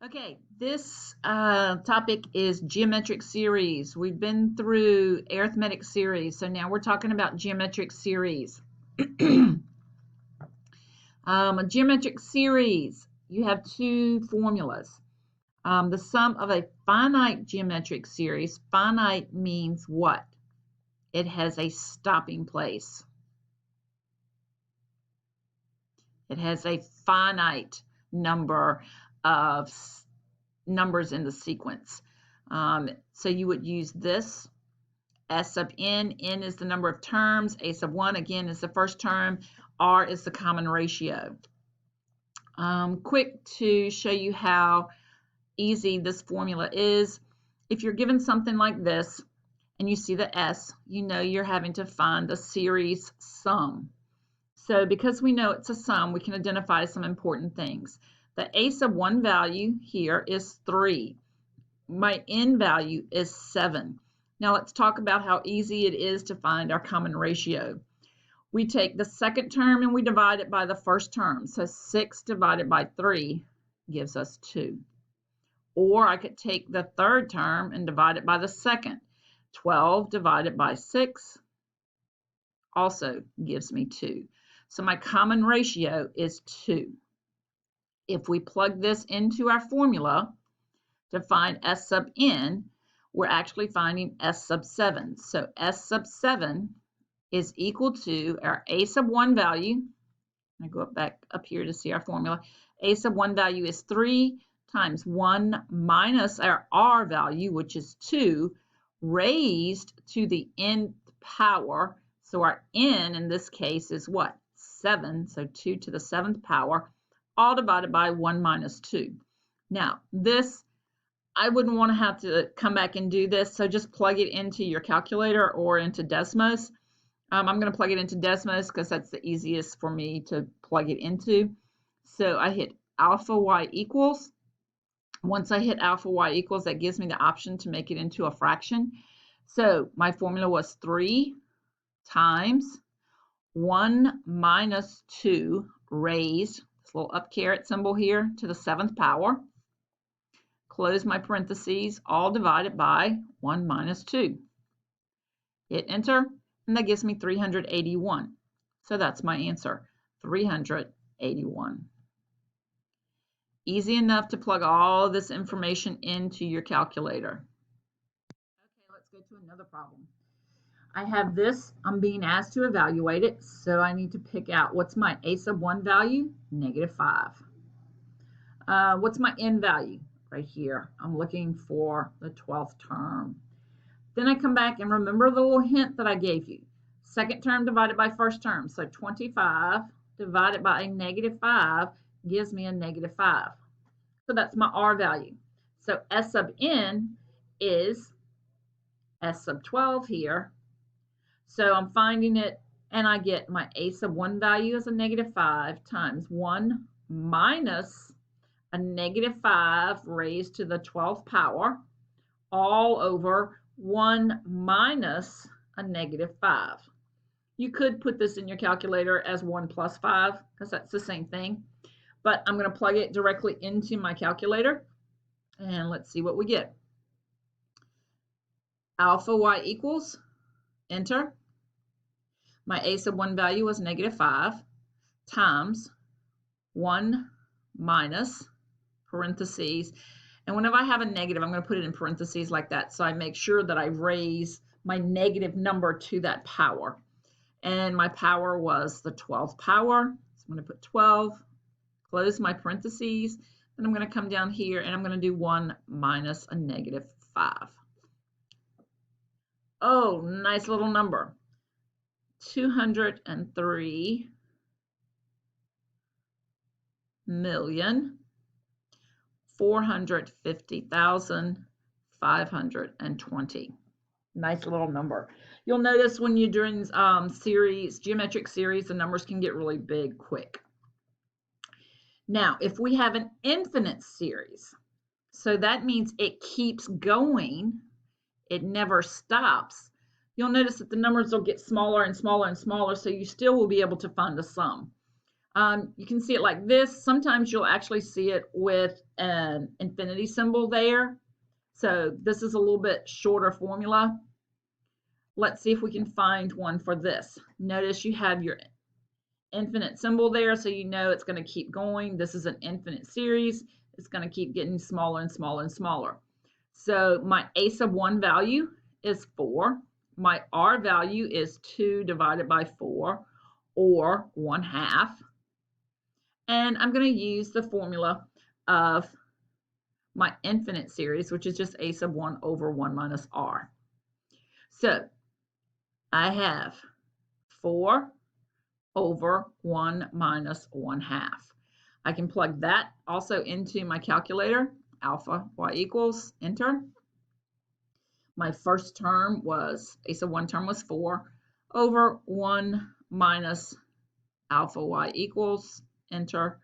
Okay, this topic is geometric series. We've been through arithmetic series, so now we're talking about geometric series. A geometric series, you have two formulas. The sum of a finite geometric series, finite means what? It has a stopping place. It has a finite number of numbers in the sequence. So you would use this. S sub n is the number of terms, a sub 1 again is the first term, r is the common ratio. Quick to show you how easy this formula is. If you're given something like this and you see the S, you know you're having to find the series sum. So because we know it's a sum, we can identify some important things. The a sub 1 value here is 3. My n value is 7. Now let's talk about how easy it is to find our common ratio. We take the second term and we divide it by the first term. So 6 divided by 3 gives us 2. Or I could take the third term and divide it by the second. 12 divided by 6 also gives me 2. So my common ratio is 2. If we plug this into our formula to find S sub n, we're actually finding S sub 7. So S sub 7 is equal to our a sub 1 value. I go back up here to see our formula. A sub 1 value is 3 times 1 minus our r value, which is 2, raised to the nth power. So our n in this case is what? 7. So 2 to the 7th power, all divided by 1 minus 2. Now, this, I wouldn't want to have to come back and do this, so just plug it into your calculator or into Desmos. I'm going to plug it into Desmos because that's the easiest for me to plug it into. So I hit alpha y equals. Once I hit alpha y equals, that gives me the option to make it into a fraction. So my formula was 3 times 1 minus 2 raised, this little up caret symbol here, to the 7th power. Close my parentheses, all divided by 1 minus 2. Hit enter, and that gives me 381. So that's my answer, 381. Easy enough to plug all of this information into your calculator. Okay, let's go to another problem. I have this, I'm being asked to evaluate it, so I need to pick out what's my a sub 1 value, -5. What's my n value? Right here. I'm looking for the 12th term. Then I come back and remember the little hint that I gave you. Second term divided by first term. So 25 divided by a -5 gives me a -5. So that's my r value. So S sub n is S sub 12 here. So I'm finding it, and I get my a sub 1 value as a -5 times 1 minus a -5 raised to the 12th power, all over 1 minus a -5. You could put this in your calculator as 1 plus 5, because that's the same thing. But I'm going to plug it directly into my calculator, and let's see what we get. Alpha y equals, enter. My a sub 1 value was -5 times 1 minus parentheses. And whenever I have a negative, I'm going to put it in parentheses like that, so I make sure that I raise my negative number to that power. And my power was the 12th power. So I'm going to put 12, close my parentheses, and I'm going to come down here and I'm going to do 1 minus a -5. Oh, nice little number. 203,450,520. Nice little number. You'll notice when you're doing geometric series, the numbers can get really big quick. Now, if we have an infinite series, so that means it keeps going, it never stops, you'll notice that the numbers will get smaller and smaller and smaller, so you still will be able to find the sum. You can see it like this. Sometimes you'll actually see it with an infinity symbol there. So this is a little bit shorter formula. Let's see if we can find one for this. Notice you have your infinite symbol there, so you know it's going to keep going. This is an infinite series. It's going to keep getting smaller and smaller and smaller. So my a sub 1 value is 4. My r value is 2 divided by 4, or 1/2. And I'm going to use the formula of my infinite series, which is just a sub 1 over 1 minus r. So I have 4 over 1 minus 1/2. I can plug that also into my calculator. Alpha y equals, enter. My first term was, a sub 1 term was 4 over 1 minus alpha y equals, enter,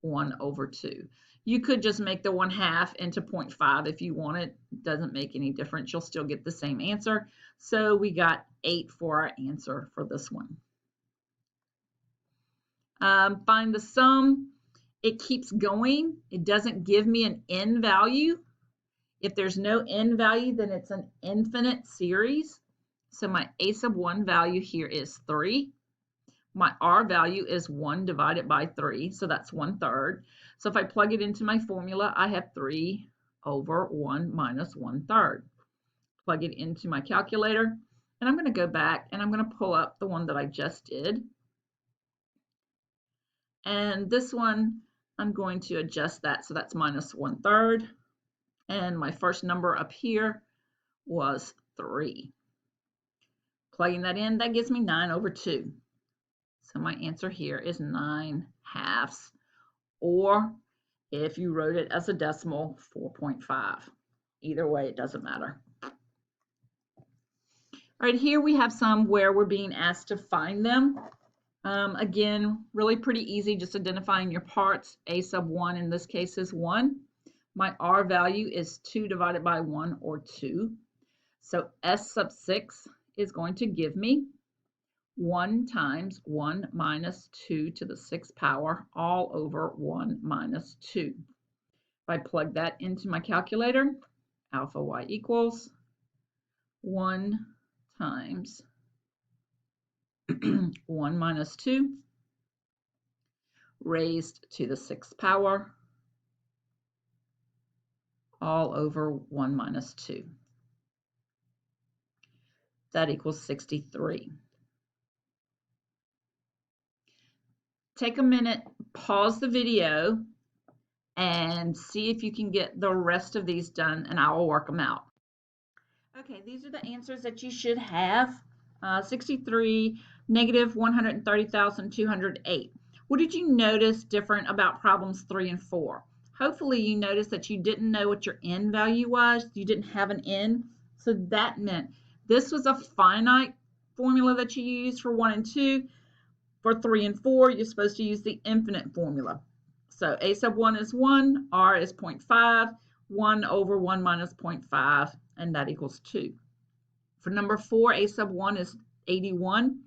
1 over 2. You could just make the 1/2 into 0.5 if you wanted. It doesn't make any difference. You'll still get the same answer. So we got 8 for our answer for this one. Find the sum. It keeps going. It doesn't give me an n value. If there's no n value, then it's an infinite series. So my a sub 1 value here is 3. My r value is 1 divided by 3, so that's 1/3. So if I plug it into my formula, I have 3 over 1 minus 1/3. Plug it into my calculator, and I'm going to go back and I'm going to pull up the one that I just did. And this one, I'm going to adjust that, so that's minus 1/3. And my first number up here was 3. Plugging that in, that gives me 9 over 2. So my answer here is 9/2, or if you wrote it as a decimal, 4.5. Either way, it doesn't matter. All right, here we have some where we're being asked to find them. Again, really pretty easy, just identifying your parts. A sub 1 in this case is 1. My r value is 2 divided by 1, or 2. So s sub 6 is going to give me 1 times 1 minus 2 to the 6th power, all over 1 minus 2. If I plug that into my calculator, alpha y equals 1 times 1 minus 2 raised to the 6th power, all over 1 minus 2. That equals 63. Take a minute, pause the video, and see if you can get the rest of these done, and I will work them out. Okay, these are the answers that you should have. 63, negative 130,208. What did you notice different about problems 3 and 4? Hopefully you noticed that you didn't know what your n value was. You didn't have an n. So that meant this was a finite formula that you used for 1 and 2. For 3 and 4, you're supposed to use the infinite formula. So a sub 1 is 1, r is 0.5, 1 over 1 minus 0.5, and that equals 2. For number 4, a sub 1 is 81.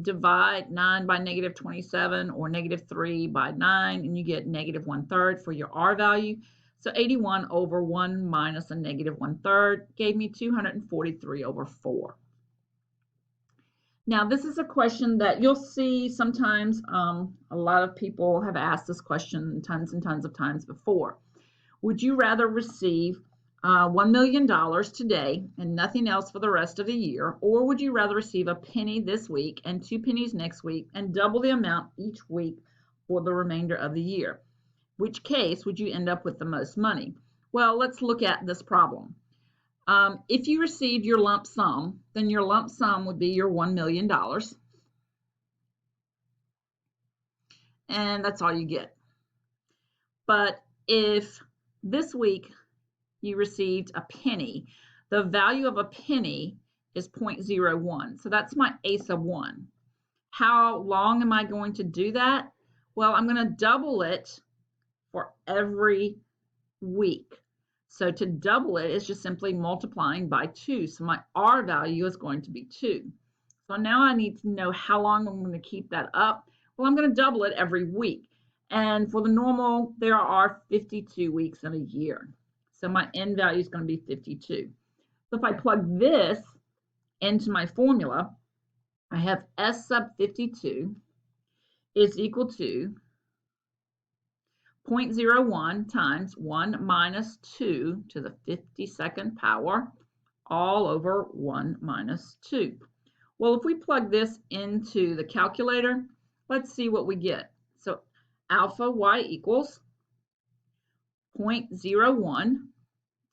Divide 9 by negative 27, or negative 3 by 9, and you get negative 1/3 for your r value. So 81 over 1 minus a negative 1/3 gave me 243 over 4. Now, this is a question that you'll see sometimes. A lot of people have asked this question tons and tons of times before. Would you rather receive $1 million today and nothing else for the rest of the year, or would you rather receive a penny this week and 2 pennies next week and double the amount each week for the remainder of the year? Which case would you end up with the most money? Well, let's look at this problem. If you received your lump sum, then your lump sum would be your $1 million. And that's all you get. But if this week you received a penny, the value of a penny is 0.01. So that's my a sub 1. How long am I going to do that? Well, I'm going to double it for every week. So to double it is just simply multiplying by 2. So my r value is going to be 2. So now I need to know how long I'm going to keep that up. Well, I'm going to double it every week. And for the normal, there are 52 weeks in a year. So my n value is going to be 52. So if I plug this into my formula, I have S sub 52 is equal to 0.01 times 1 minus 2 to the 52nd power all over 1 minus 2. Well, if we plug this into the calculator, let's see what we get. So alpha y equals 0.01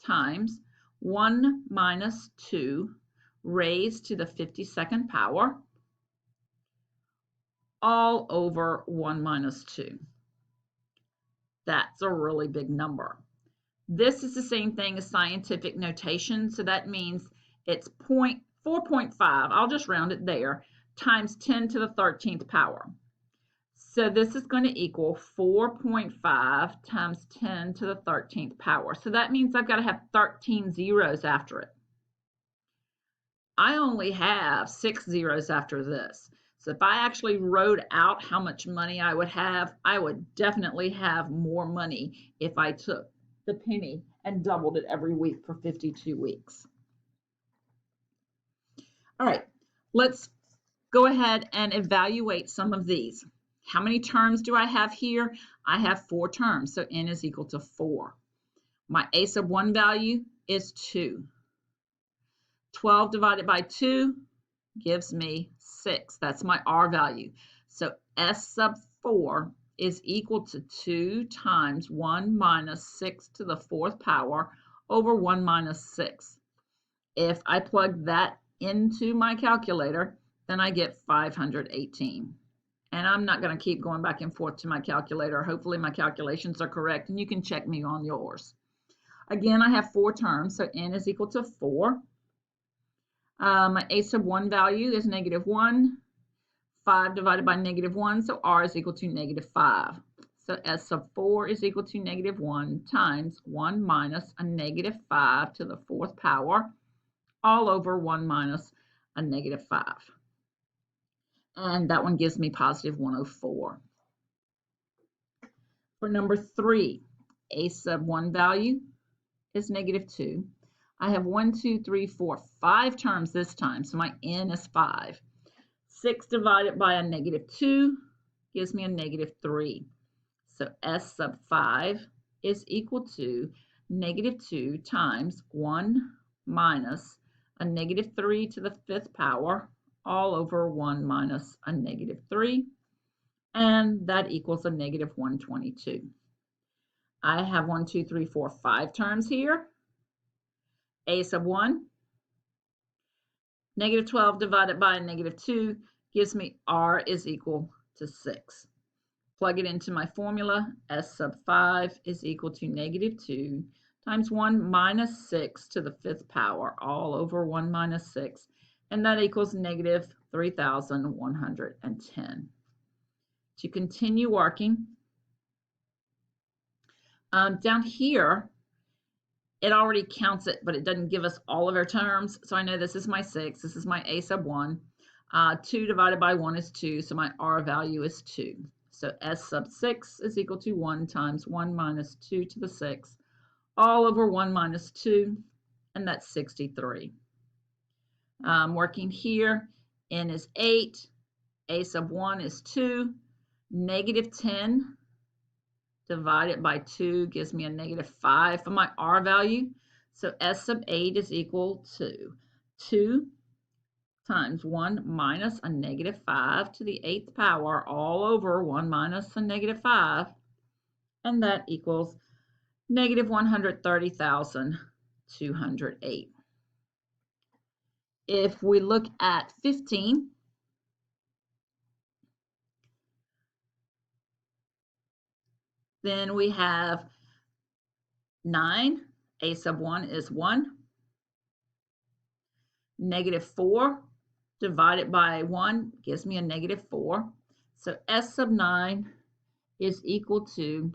times 1 minus 2 raised to the 52nd power all over 1 minus 2. That's a really big number. This is the same thing as scientific notation, so that means it's 4.5, I'll just round it there, times 10 to the 13th power. So this is going to equal 4.5 times 10 to the 13th power. So that means I've got to have 13 zeros after it. I only have 6 zeros after this. So if I actually wrote out how much money I would definitely have more money if I took the penny and doubled it every week for 52 weeks. All right, let's go ahead and evaluate some of these. How many terms do I have here? I have 4 terms, so n is equal to 4. My a sub 1 value is 2. 12 divided by 2 gives me 6. That's my r value. So s sub 4 is equal to 2 times 1 minus 6 to the 4th power over 1 minus 6. If I plug that into my calculator, then I get 518. And I'm not going to keep going back and forth to my calculator. Hopefully my calculations are correct, and you can check me on yours. Again, I have 4 terms, so n is equal to 4. My a sub 1 value is -1. 5 divided by -1, so r is equal to -5. So s sub 4 is equal to -1 times 1 minus a -5 to the 4th power all over 1 minus a -5. And that one gives me positive 104. For number 3, a sub 1 value is -2. I have 1, 2, 3, 4, 5 terms this time, so my n is 5. 6 divided by a -2 gives me a -3. So s sub 5 is equal to -2 times 1 minus a -3 to the 5th power all over 1 minus a -3, and that equals a -122. I have 1, 2, 3, 4, 5 terms here. A sub 1, -12 divided by a -2 gives me r is equal to 6. Plug it into my formula. S sub 5 is equal to -2 times 1 minus 6 to the 5th power all over 1 minus 6, and that equals -3,110. To continue working, down here, it already counts it, but it doesn't give us all of our terms. So I know this is my 6, this is my a sub 1. 2 divided by 1 is 2, so my r value is 2. So s sub 6 is equal to 1 times 1 minus 2 to the 6, all over 1 minus 2, and that's 63. Working here, n is 8, a sub 1 is 2, -10 divided by 2 gives me a -5 for my r value. So s sub 8 is equal to 2 times 1 minus a -5 to the 8th power all over 1 minus a -5, and that equals -130,208. If we look at 15, then we have 9, a sub 1 is 1, -4 divided by 1 gives me a -4. So s sub 9 is equal to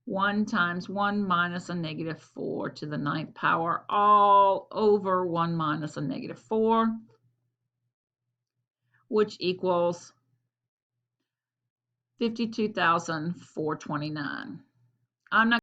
1 times 1 minus a -4 to the 9th power all over 1 minus a -4, which equals 52,429. I'm not